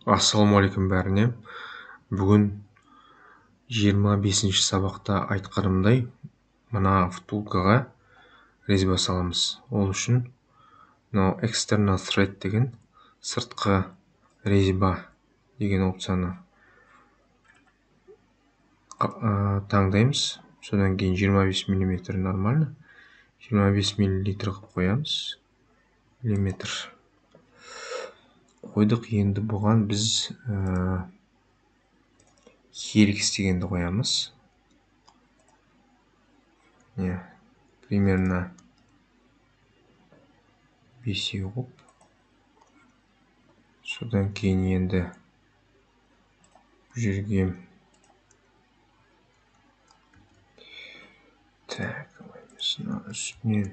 Ассалаумағалейкум бәріне. Бүгін 25-ші сабақта айтқанымдай мына втулкаға резьба саламыз. Ол үшін мынау external thread деген сыртқы резьба деген опцияны таңдаймыз. Содан кейін 25 мм нормально, 25 мл қылып қоямыз. Миллиметр қойдық. Енді бұған біз хеликс дегенді қоямыз. Примерно 5 қойып. Содан кейін енді жерге үстінен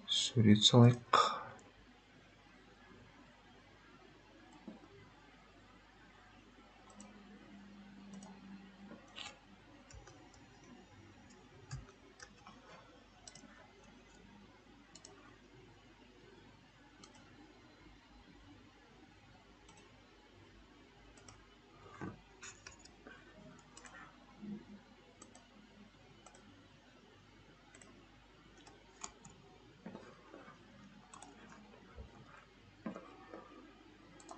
сурет салайық.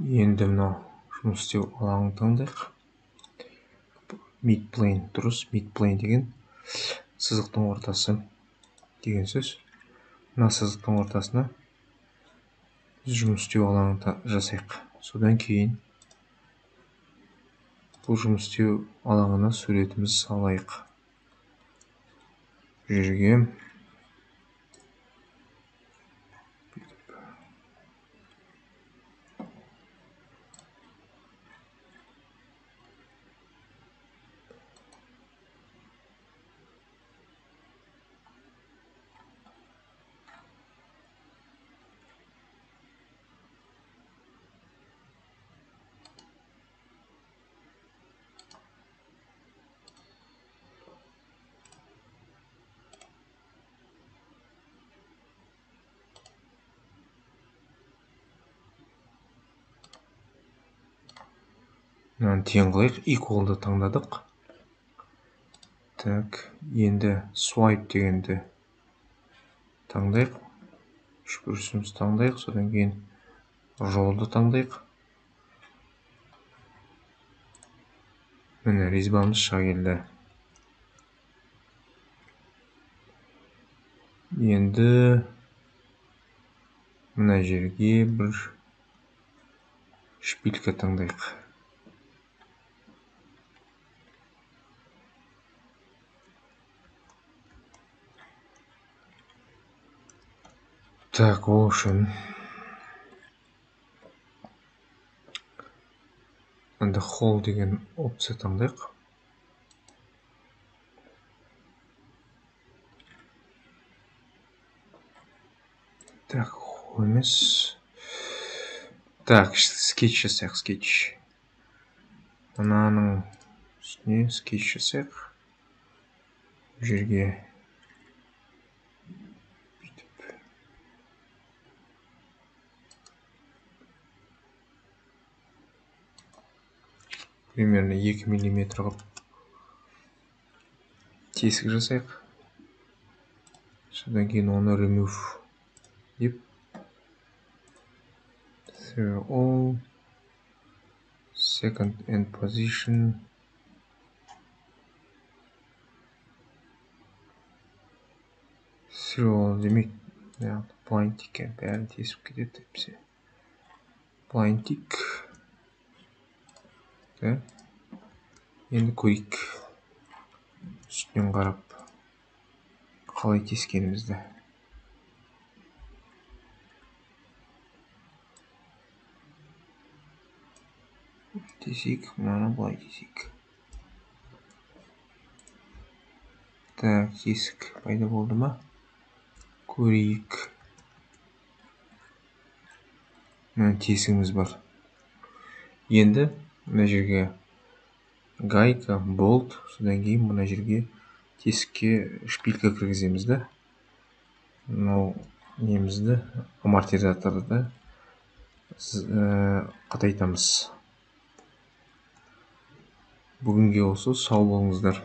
Енді мынау жұмыс істеу алаңын таңдайық. Midplane дұрыс. Midplane деген сызықтың ортасы деген сөз. Мына сызықтың ортасына жұмыс істеу алаңын жасайық. Содан кейін бұл жұмыс істеу алаңына суретімізді салайық. Жерге тең қылайық. Equal'ды таңдадық. Так, енді swipe дегенді таңдайық. Үшбұрышымызды таңдайық. Содан кейін жолды таңдайық. Міне резьбамыз шыға келді. Енді мына жерге бір шпилька таңдайық. Так, ол үшін енді hole деген опция таңдайық. Так, hole емес. Так, скетч жасайық, скетч. Мынаның үстіне скетч жасайық. Жерге примерно 2 мм қылып тесік жасайық. Содан кейін оны remove деп through all second end position through all демек blind tick бәрін тесіп кетеді hepsi. Blind tick. Енді көрейік үстінен қарап қалай тескенімізді. Тесейік, мынаны былай тесейік. Так, тесік пайда болды ма? Көрейік. Мына тесігіміз бар. Енді мына жерге гайка, болт, содан кейін мына жерге тесікке шпилька кіргіземіз да. Мынау немізді амортизаторды қатайтамыз. Бүгінге осы, сау болыңыздар.